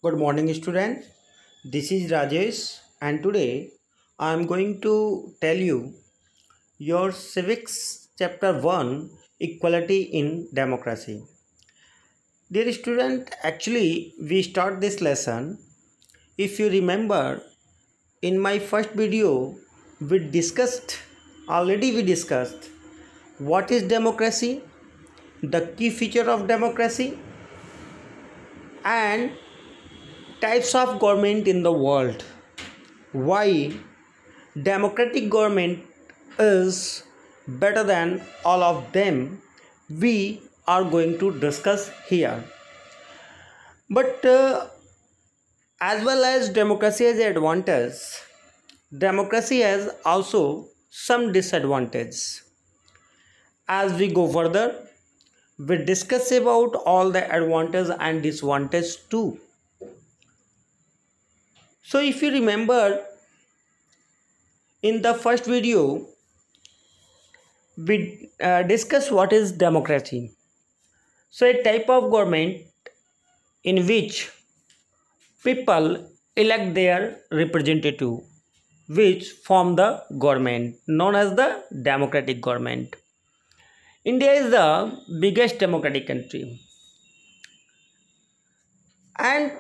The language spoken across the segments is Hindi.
Good morning, student. This is Rajesh, and today I am going to tell you your civics chapter 1 equality in democracy. Dear student, actually we start this lesson. If you remember, in my first video we discussed what is democracy, the key feature of democracy, and types of government in the world. Why democratic government is better than all of them, we are going to discuss here. But as well as democracy has advantage, democracy has also some disadvantage. As we go further, we discuss about all the advantage and disadvantage too. So if you remember, in the first video we discussed what is democracy. So a type of government in which people elect their representative which form the government known as the democratic government. India is the biggest democratic country, and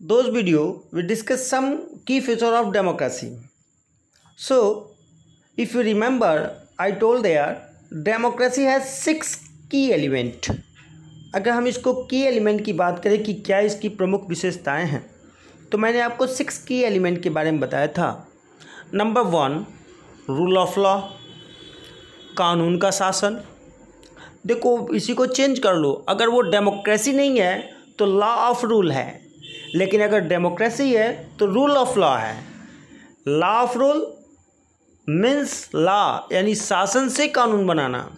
those video we discuss some key feature of democracy. So if you remember, I told there democracy has 6 key element. अगर हम इसको की एलिमेंट की बात करें कि क्या इसकी प्रमुख विशेषताएं हैं, तो मैंने आपको 6 की एलिमेंट के बारे में बताया था. नंबर 1 रूल ऑफ लॉ, कानून का शासन. देखो इसी को चेंज कर लो, अगर वो डेमोक्रेसी नहीं है तो लॉ ऑफ रूल है, लेकिन अगर डेमोक्रेसी है तो रूल ऑफ लॉ है. Law of rule means law यानी शासन से कानून बनाना,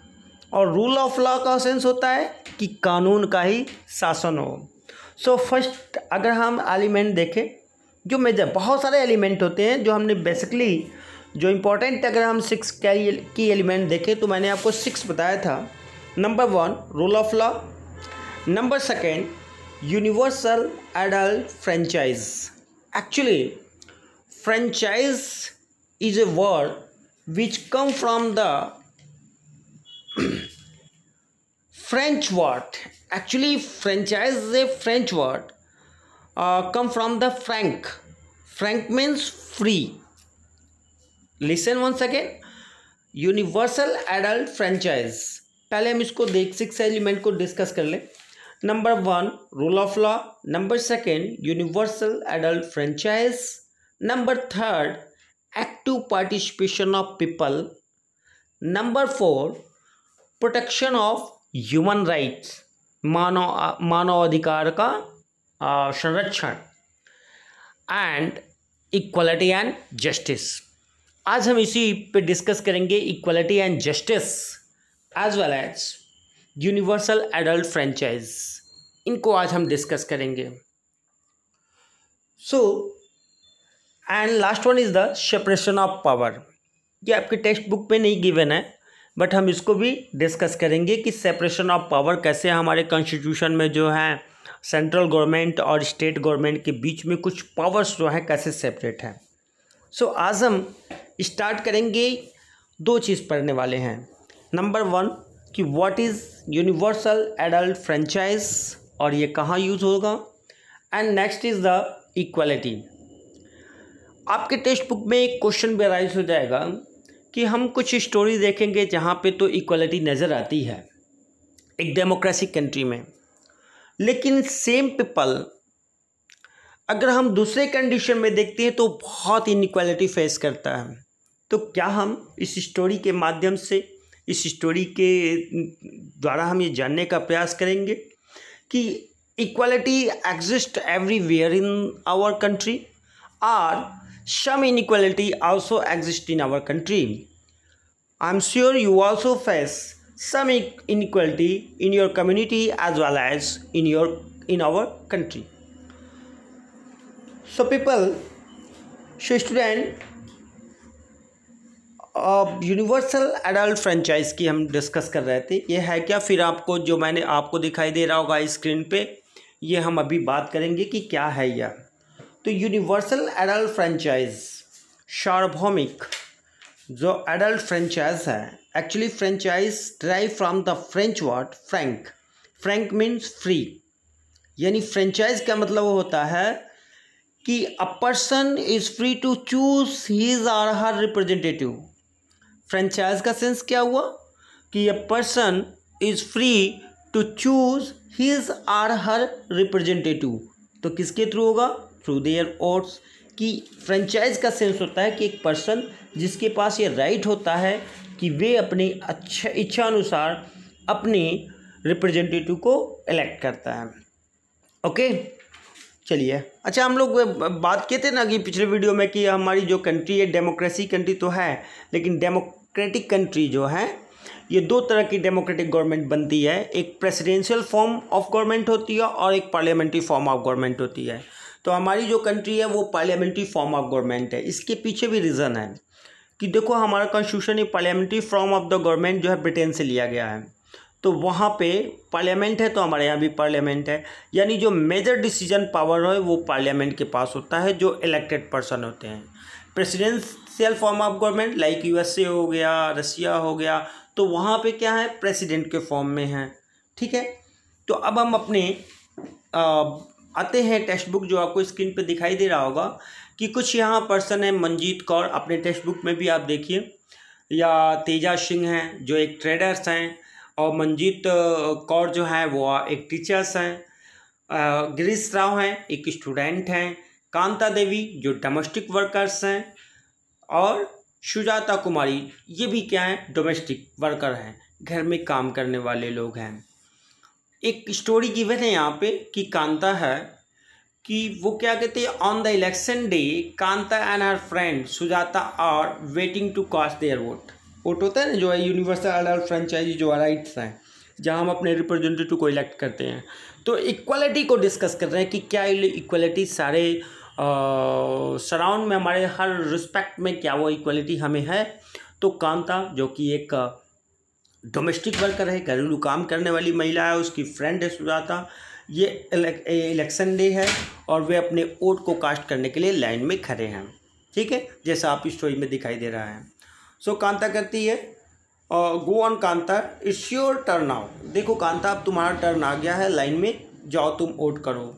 और रूल ऑफ लॉ का सेंस होता है कि कानून का ही शासन हो. सो फर्स्ट अगर हम एलिमेंट देखें, जो मेजर बहुत सारे एलिमेंट होते हैं जो हमने बेसिकली जो इम्पोर्टेंट, अगर हम 6 की एलिमेंट देखें तो मैंने आपको 6 बताया था. Number 1 rule of law. Number 2 universal adult franchise. Actually franchise is a word which come from the French word. Actually franchise is a French word, come from the franc. Franc means free. Listen once again, universal adult franchise. पहले हम इसको देख 6 एलिमेंट को डिस्कस कर ले. Number 1 rule of law. Number 2 universal adult franchise. Number 3 active participation of people. Number 4 protection of human rights, मानव अधिकार का संरक्षण. And equality and justice. आज हम इसी पे डिस्कस करेंगे equality and justice as well as universal adult franchise. इनको आज हम डिस्कस करेंगे. So and last one is the separation of power. ये आपके टेक्स्ट बुक में नहीं गिवन है, बट हम इसको भी डिस्कस करेंगे कि सेपरेशन ऑफ पावर कैसे हमारे कॉन्स्टिट्यूशन में जो है सेंट्रल गवर्नमेंट और स्टेट गवर्नमेंट के बीच में कुछ पावर्स जो है कैसे सेपरेट हैं. सो आज हम स्टार्ट करेंगे, 2 चीज़ पढ़ने वाले हैं. नंबर 1 कि what is universal adult franchise और ये कहाँ यूज़ होगा. And next is the equality. आपके टेक्स्ट बुक में एक क्वेश्चन भी राइज हो जाएगा कि हम कुछ स्टोरी देखेंगे जहाँ पे तो इक्वलिटी नज़र आती है एक डेमोक्रेटिक कंट्री में, लेकिन सेम पीपल अगर हम दूसरे कंडीशन में देखते हैं तो बहुत इनइक्वालिटी फेस करता है. तो क्या हम इस स्टोरी के माध्यम से, इस स्टोरी के द्वारा हम ये जानने का प्रयास करेंगे कि equality exist everywhere in our country और some inequality also exist in our country. I'm sure you also face some inequality in your community as well as in our country. So people, so student, universal adult franchise की हम डिस्कस कर रहे थे. ये है क्या, फिर आपको जो मैंने आपको दिखाई दे रहा होगा स्क्रीन पे, ये हम अभी बात करेंगे कि क्या है यह। तो यूनिवर्सल एडल्ट फ्रेंचाइज, सार्वभौमिक जो एडल्ट फ्रेंचाइज है, actually franchise drive from the French word frank. Frank means free, यानी फ्रेंचाइज का मतलब होता है कि a person is free to choose his और हर रिप्रेजेंटेटिव। फ्रेंचाइज का सेंस क्या हुआ कि a person is free to choose his और हर रिप्रेजेंटेटिव। तो किसके थ्रू होगा? Through their votes. कि फ्रेंचाइज का सेंस होता है कि एक पर्सन जिसके पास ये राइट होता है कि वे अपनी इच्छा अनुसार अपने रिप्रेजेंटेटिव को इलेक्ट करता है। ओके, चलिए। अच्छा, हम लोग बात किए थे ना कि पिछले वीडियो में कि हमारी जो कंट्री है डेमोक्रेसी कंट्री तो है, लेकिन डेमोक्रेटिक कंट्री जो है ये दो तरह की डेमोक्रेटिक गवर्नमेंट बनती है। एक प्रेसिडेंशियल फॉर्म ऑफ गवर्नमेंट होती है और एक पार्लियामेंट्री फॉर्म ऑफ गवर्नमेंट होती है। तो हमारी जो कंट्री है वो पार्लियामेंट्री फॉर्म ऑफ गवर्नमेंट है। इसके पीछे भी रीज़न है कि देखो हमारा कॉन्स्टिट्यूशन एक parliamentary form of the government जो है ब्रिटेन से लिया गया है। तो वहाँ पे पार्लियामेंट है, तो हमारे यहाँ भी पार्लियामेंट है, यानी जो मेजर डिसीजन पावर है वो पार्लियामेंट के पास होता है, जो इलेक्टेड पर्सन होते हैं। Presidential form of government like USA हो गया, रसिया हो गया, तो वहाँ पे क्या है, प्रेसिडेंट के फॉर्म में है। ठीक है, तो अब हम अपने आते हैं टेक्स्ट बुक जो आपको स्क्रीन पे दिखाई दे रहा होगा कि कुछ यहाँ पर्सन है। मंजीत कौर, अपने टेक्स्ट बुक में भी आप देखिए, या तेजा सिंह हैं जो एक ट्रेडर्स हैं, और मंजीत कौर जो है वो एक टीचर्स हैं। गिरीश राव हैं एक स्टूडेंट हैं। कांता देवी जो डोमेस्टिक वर्कर्स हैं, और सुजाता कुमारी ये भी क्या है, डोमेस्टिक वर्कर हैं, घर में काम करने वाले लोग हैं। एक स्टोरी गिवन है यहाँ पे कि कांता है कि वो क्या कहते हैं, on the election day Kanta and her friend Sujata are waiting to cast their vote. Vote होता है ना जो है यूनिवर्सल एडल्ट फ्रेंचाइजी जो राइट्स हैं, जहाँ हम अपने रिप्रेजेंटेटिव को इलेक्ट करते हैं। तो इक्वालिटी को डिस्कस कर रहे हैं कि क्या इक्वालिटी सारे सराउंड में, हमारे हर रिस्पेक्ट में क्या वो इक्वालिटी हमें है। तो कांता जो कि एक डोमेस्टिक वर्कर है, घरेलू काम करने वाली महिला है, उसकी फ्रेंड है सुजाता। ये इलेक्शन डे है और वे अपने वोट को कास्ट करने के लिए लाइन में खड़े हैं। ठीक है, जैसा आप स्टोरी में दिखाई दे रहा है। सो कांता कहती है, go on Kanta, it's your turn now. देखो कांता, अब तुम्हारा टर्न आ गया है, लाइन में जाओ, तुम वोट करो।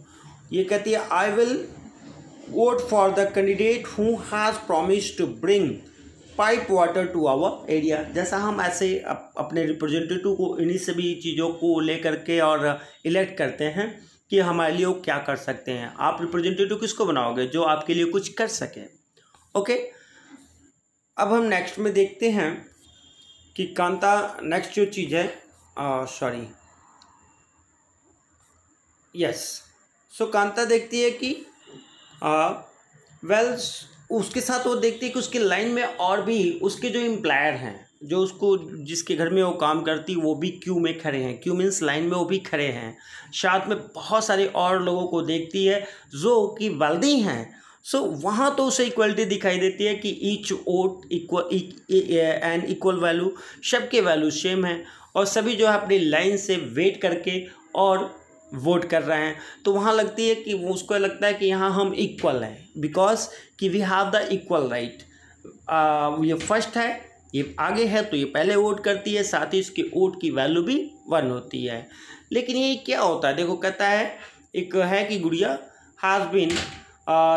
ये कहती है, I will vote for the candidate who has promise to bring pipe water to our area. जैसा हम ऐसे अपने रिप्रेजेंटेटिव को इन्हीं सभी चीज़ों को लेकर के और इलेक्ट करते हैं कि हमारे लिए वो क्या कर सकते हैं। आप रिप्रेजेंटेटिव किसको बनाओगे? जो आपके लिए कुछ कर सके। ओके, अब हम नेक्स्ट में देखते हैं कि कांता नेक्स्ट जो चीज़ है, सॉरी यस, सो कांता देखती है कि वेल उसके साथ वो देखती है कि उसके लाइन में और भी उसके जो एम्प्लॉयर हैं, जो उसको जिसके घर में वो काम करती, वो भी क्यू में खड़े हैं। क्यू मीन्स लाइन में वो भी खड़े हैं। साथ में बहुत सारे और लोगों को देखती है जो कि वेल्दी हैं। सो वहाँ तो उसे इक्वलिटी दिखाई देती है कि each vote equal and equal value, सबके वैल्यू सेम है और सभी जो है अपनी लाइन से वेट करके और वोट कर रहे हैं। तो वहाँ लगती है कि वो उसको लगता है कि यहाँ हम इक्वल हैं, बिकॉज कि we have the equal right. ये फर्स्ट है, ये आगे है, तो ये पहले वोट करती है, साथ ही इसके वोट की वैल्यू भी 1 होती है। लेकिन ये क्या होता है, देखो कहता है, एक है कि Gudiya has been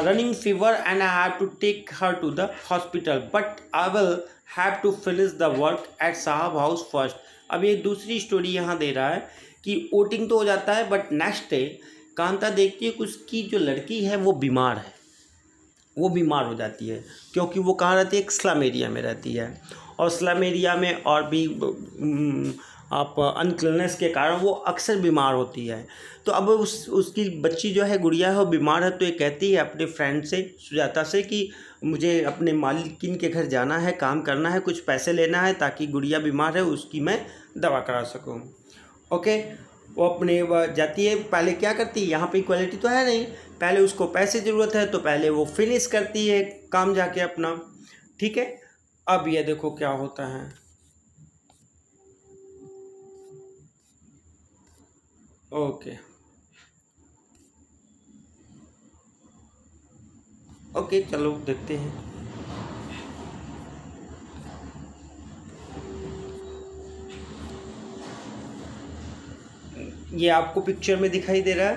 running fever and I have to take her to the hospital, but I will have to finish the work at sahib house first. अब ये दूसरी स्टोरी यहाँ दे रहा है कि वोटिंग तो हो जाता है, बट नेक्स्ट डे कांता देखती है कि उसकी जो लड़की है वो बीमार है, वो बीमार हो जाती है, क्योंकि वो कहाँ रहती है, एक स्लम एरिया में रहती है, और स्लम एरिया में और भी आप अनक्लीननेस के कारण वो अक्सर बीमार होती है। तो अब उसकी बच्ची जो है, गुड़िया है, वो बीमार है, तो ये कहती है अपने फ्रेंड से, सुजाता से, कि मुझे अपने मालिकिन के घर जाना है, काम करना है, कुछ पैसे लेना है, ताकि गुड़िया बीमार है उसकी मैं दवा करा सकूँ। ओके, वो अपने जाती है। पहले क्या करती है, यहाँ पे इक्वालिटी तो है नहीं, पहले उसको पैसे ज़रूरत है तो पहले वो फिनिश करती है काम जाके अपना। ठीक है, अब ये देखो क्या होता है। ओके, ओके चलो देखते हैं। ये आपको पिक्चर में दिखाई दे रहा है,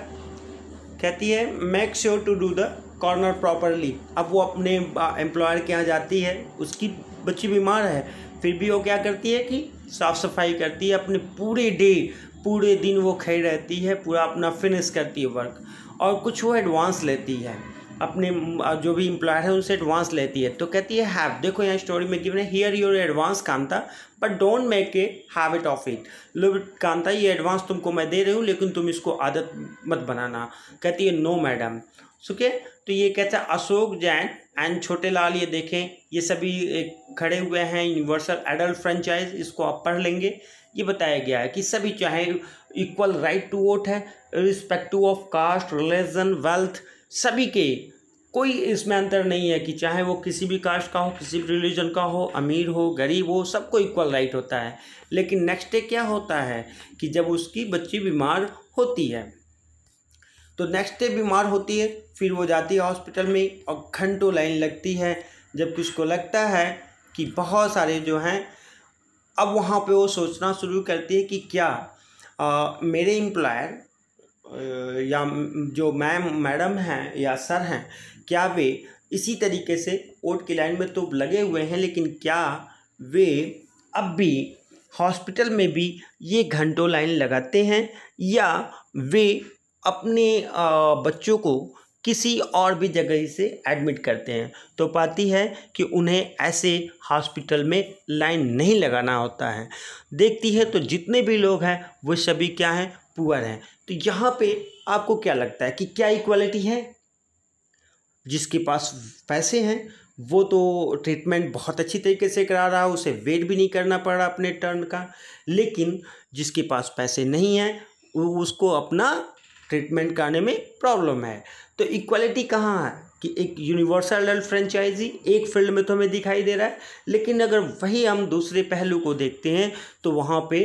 कहती है make sure to do the corner properly. अब वो अपने एम्प्लॉयर के यहाँ जाती है, उसकी बच्ची बीमार है, फिर भी वो क्या करती है कि साफ़ सफाई करती है, अपने पूरे दिन वो खड़ी रहती है, पूरा अपना फिनिश करती है वर्क, और कुछ वो एडवांस लेती है, अपने जो भी एम्प्लॉयर है उनसे एडवांस लेती है। तो कहती है हैव, देखो यहाँ स्टोरी में गिवन है here your advance Kanta but don't make a habit of it. लो कांता, ये एडवांस तुमको मैं दे रही हूँ लेकिन तुम इसको आदत मत बनाना। कहती है नो मैडम। सुखे, तो ये कहता है अशोक जैन एंड छोटे लाल, ये देखें ये सभी खड़े हुए हैं, यूनिवर्सल एडल्ट फ्रेंचाइज, इसको आप पढ़ लेंगे। ये बताया गया है कि सभी चाहे इक्वल राइट टू वोट है, respective of caste, religion, wealth, सभी के कोई इसमें अंतर नहीं है कि चाहे वो किसी भी कास्ट का हो, किसी भी रिलीजन का हो, अमीर हो, गरीब हो, सबको इक्वल राइट होता है। लेकिन नेक्स्ट डे क्या होता है कि जब उसकी बच्ची बीमार होती है, तो नेक्स्ट डे बीमार होती है, फिर वो जाती है हॉस्पिटल में और घंटों लाइन लगती है, जबकि उसको लगता है कि बहुत सारे जो हैं, अब वहाँ पे वो सोचना शुरू करती है कि क्या मेरे एम्प्लॉयर या जो मैडम हैं या सर हैं, क्या वे इसी तरीके से वोट की लाइन में तो लगे हुए हैं, लेकिन क्या वे अब भी हॉस्पिटल में भी ये घंटों लाइन लगाते हैं, या वे अपने बच्चों को किसी और भी जगह से एडमिट करते हैं। तो पाती है कि उन्हें ऐसे हॉस्पिटल में लाइन नहीं लगाना होता है। देखती है तो जितने भी लोग हैं वो सभी क्या हैं, पुअर हैं। तो यहाँ पे आपको क्या लगता है कि क्या इक्वालिटी है? जिसके पास पैसे हैं वो तो ट्रीटमेंट बहुत अच्छी तरीके से करा रहा है, उसे वेट भी नहीं करना पड़ रहा अपने टर्न का, लेकिन जिसके पास पैसे नहीं हैं उसको अपना ट्रीटमेंट कराने में प्रॉब्लम है। तो इक्वालिटी कहाँ है कि एक यूनिवर्सल एडल्ट फ्रेंचाइजी एक फील्ड में तो हमें दिखाई दे रहा है, लेकिन अगर वही हम दूसरे पहलू को देखते हैं तो वहाँ पे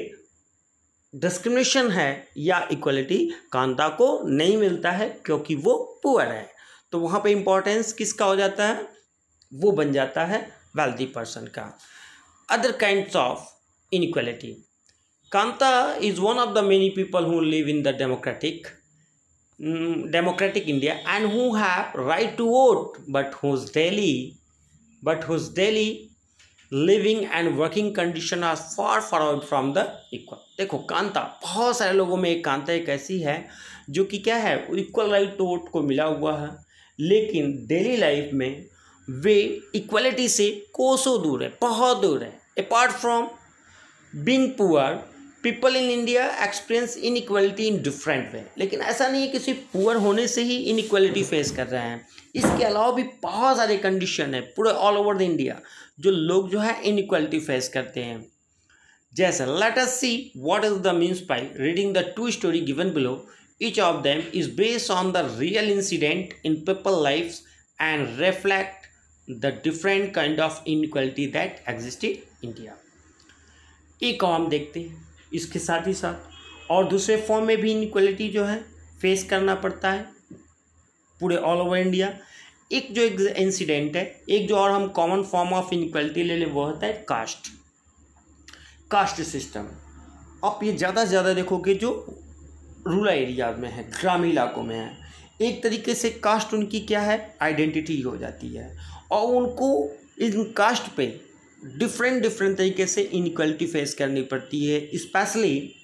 डिस्क्रिमिनेशन है या इक्वालिटी कांता को नहीं मिलता है क्योंकि वो पुअर है। तो वहाँ पे इम्पोर्टेंस किसका हो जाता है, वो बन जाता है वेल्दी पर्सन का। Other kinds of inequality, Kanta is one of the many people who live in the democratic India and who have right to vote but whose daily living and working condition are far away from the equal। देखो कांता, बहुत सारे लोगों में एक कांता एक ऐसी है जो कि क्या है, इक्वल राइट टू वोट को मिला हुआ है, लेकिन डेली लाइफ में वे इक्वलिटी से कोसों दूर है, बहुत दूर है। Apart from being poor, people in India experience inequality in different way. लेकिन ऐसा नहीं है कि सिर्फ पुअर होने से ही इनइक्वालिटी फेस कर रहे हैं, इसके अलावा भी बहुत सारे कंडीशन है पूरे ऑल ओवर द इंडिया जो लोग जो है इनइक्वालिटी फेस करते हैं। जैसे let us see what is the means by reading the two story given below. Each of them is based on the real incident in people lifes and reflect the different kind of inequality that exist in India. एक और हम देखते हैं इसके साथ ही साथ और दूसरे फॉर्म में भी इनइक्वालिटी जो है फेस करना पड़ता है पूरे ऑल ओवर इंडिया। एक जो इंसिडेंट है, एक जो और हम कॉमन फॉर्म ऑफ इनइक्वालिटी ले लें वो होता है कास्ट सिस्टम। आप ये ज़्यादा से ज़्यादा देखोगे जो रूरल एरियाज में है, ग्रामीण इलाकों में है, एक तरीके से कास्ट उनकी क्या है, आइडेंटिटी हो जाती है, और उनको इन कास्ट पे डिफरेंट तरीके से इनइक्वालिटी फेस करनी पड़ती है। स्पेशली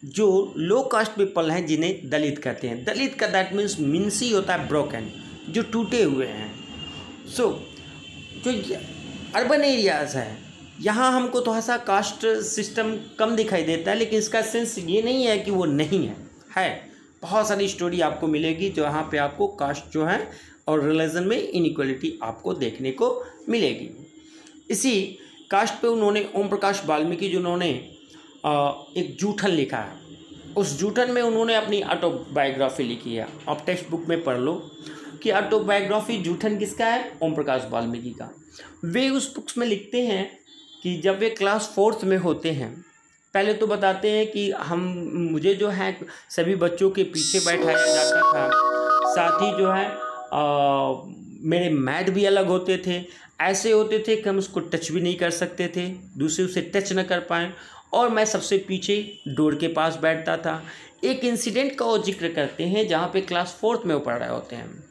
जो लो कास्ट पीपल हैं जिन्हें दलित कहते हैं। दलित का दैट मीन्स ही होता है ब्रोकन, जो टूटे हुए हैं। सो जो अर्बन एरियाज़ है यहाँ हमको थोड़ा सा कास्ट सिस्टम कम दिखाई देता है, लेकिन इसका सेंस ये नहीं है कि वो नहीं है। बहुत सारी स्टोरी आपको मिलेगी जो यहाँ पे आपको कास्ट जो है और रिलीजन में इनइक्वालिटी आपको देखने को मिलेगी। इसी कास्ट पे उन्होंने ओम प्रकाश वाल्मीकि जिन्होंने एक जूठन लिखा है, उस जूठन में उन्होंने अपनी ऑटोबायोग्राफी लिखी है। आप टेक्स्ट बुक में पढ़ लो कि ऑटोबायोग्राफी जूठन किसका है, ओम प्रकाश वाल्मीकि का। वे उस बुक्स में लिखते हैं कि जब वे क्लास 4th में होते हैं, पहले तो बताते हैं कि मुझे जो है सभी बच्चों के पीछे बैठाया जाता था, साथ ही जो है मेरे मैट भी अलग होते थे, ऐसे होते थे कि हम उसको टच भी नहीं कर सकते थे, दूसरे उसे टच न कर पाएँ, और मैं सबसे पीछे डोर के पास बैठता था। एक इंसिडेंट का वो जिक्र करते हैं जहाँ पे क्लास 4th में वो पढ़ रहे होते हैं।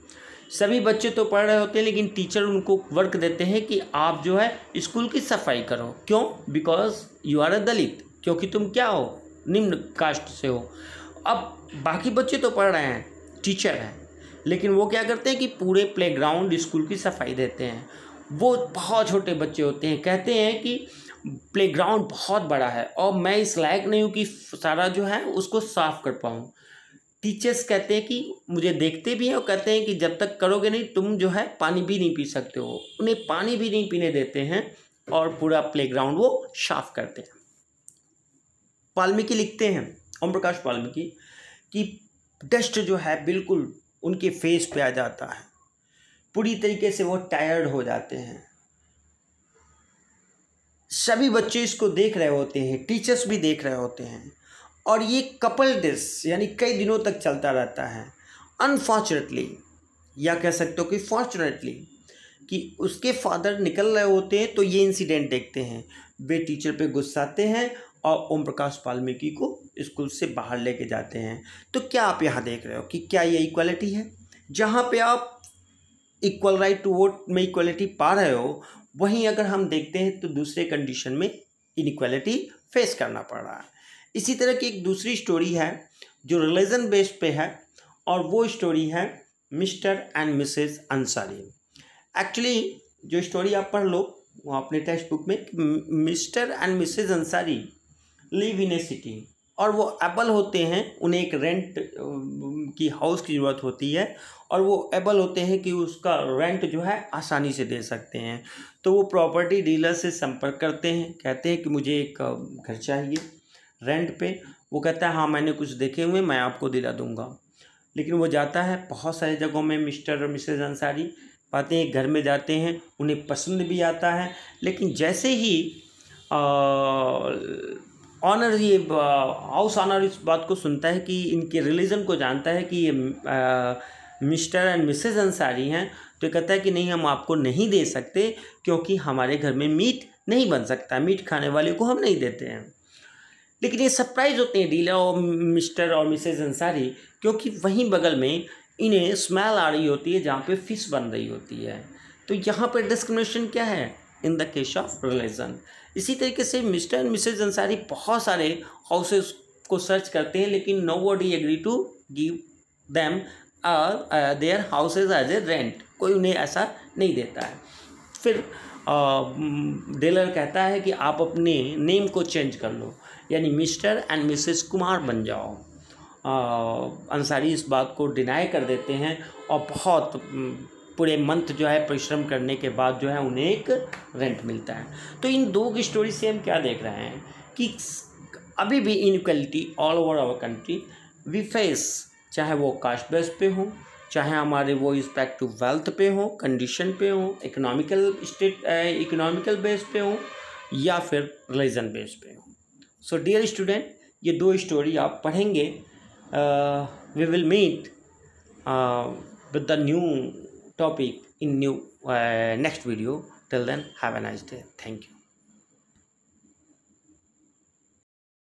सभी बच्चे तो पढ़ रहे होते हैं, लेकिन टीचर उनको वर्क देते हैं कि आप जो है स्कूल की सफाई करो। क्यों? बिकॉज यू आर अ दलित, क्योंकि तुम क्या हो, निम्न कास्ट से हो। अब बाकी बच्चे तो पढ़ रहे हैं, टीचर हैं, लेकिन वो क्या करते हैं कि पूरे प्लेग्राउंड स्कूल की सफाई देते हैं। वो बहुत छोटे बच्चे होते हैं, कहते हैं कि प्लेग्राउंड बहुत बड़ा है और मैं इस लायक नहीं हूँ कि सारा जो है उसको साफ कर पाऊँ। टीचर्स कहते हैं कि मुझे देखते भी हैं और कहते हैं कि जब तक करोगे नहीं तुम जो है पानी भी नहीं पी सकते हो। उन्हें पानी भी नहीं पीने देते हैं और पूरा प्लेग्राउंड वो साफ करते हैं। वाल्मीकि लिखते हैं, ओम प्रकाश वाल्मीकि, कि डस्ट जो है बिल्कुल उनके फेस पे आ जाता है, पूरी तरीके से वो टायर्ड हो जाते हैं। सभी बच्चे इसको देख रहे होते हैं, टीचर्स भी देख रहे होते हैं, और ये कपल डेज यानी कई दिनों तक चलता रहता है। अनफॉर्चुनेटली, या कह सकते हो कि फॉर्चुनेटली, कि उसके फादर निकल रहे होते हैं तो ये इंसिडेंट देखते हैं। वे टीचर पे गुस्साते हैं और ओम प्रकाश वाल्मीकि को स्कूल से बाहर लेके जाते हैं। तो क्या आप यहाँ देख रहे हो कि क्या ये इक्वालिटी है? जहाँ पे आप इक्वल राइट टू वोट में इक्वालिटी पा रहे हो, वहीं अगर हम देखते हैं तो दूसरे कंडीशन में इनइक्वालिटी फेस करना पड़ रहा है। इसी तरह की एक दूसरी स्टोरी है जो रिलीजन बेस्ड पे है, और वो स्टोरी है mister and Mrs Ansari. Actually जो स्टोरी आप पढ़ लो वो अपने टेक्स्ट बुक में, mister and Mrs Ansari live in A city, और वो एबल होते हैं, उन्हें एक रेंट की हाउस की ज़रूरत होती है, और वो एबल होते हैं कि उसका रेंट जो है आसानी से दे सकते हैं। तो वो प्रॉपर्टी डीलर से संपर्क करते हैं, कहते हैं कि मुझे एक घर चाहिए रेंट पे। वो कहता है हाँ मैंने कुछ देखे हुए, मैं आपको दिला दूंगा। लेकिन वो जाता है बहुत सारी जगहों में, मिस्टर और मिसेस अंसारी पाते हैं, घर में जाते हैं, उन्हें पसंद भी आता है। लेकिन जैसे ही ऑनर, ये हाउस ऑनर इस बात को सुनता है कि इनके रिलीजन को जानता है कि ये मिस्टर एंड मिसेस अंसारी हैं, तो कहता है कि नहीं, हम आपको नहीं दे सकते क्योंकि हमारे घर में मीट नहीं बन सकता, मीट खाने वाले को हम नहीं देते हैं। लेकिन ये सरप्राइज होते हैं डीलर और मिस्टर और मिसेस अंसारी, क्योंकि वहीं बगल में इन्हें स्मेल आ रही होती है जहाँ पे फिश बन रही होती है। तो यहाँ पर डिस्क्रिमिनेशन क्या है? In the case of religion. इसी तरीके से मिस्टर एंड मिसेस अंसारी बहुत सारे हाउसेस को सर्च करते हैं, लेकिन nobody agree to give them their houses as a rent. कोई उन्हें ऐसा नहीं देता है। फिर डीलर कहता है कि आप अपने नेम को चेंज कर लो, यानी मिस्टर एंड मिसेस कुमार बन जाओ। अंसारी इस बात को डिनाई कर देते हैं, और बहुत पूरे मंथ जो है परिश्रम करने के बाद जो है उन्हें एक रेंट मिलता है। तो इन दो की स्टोरी से हम क्या देख रहे हैं कि अभी भी inequality all over our country we face, चाहे वो कास्ट बेस पे हो, चाहे हमारे वो रिस्पेक्ट टू वेल्थ पे हो, कंडीशन पे हो, इकोनॉमिकल बेस पे हो, या फिर रिलीजन बेस पे हो। सो डियर स्टूडेंट, ये दो स्टोरी आप पढ़ेंगे। We will meet with the new topic in new next video. Till then, have a nice day. Thank you.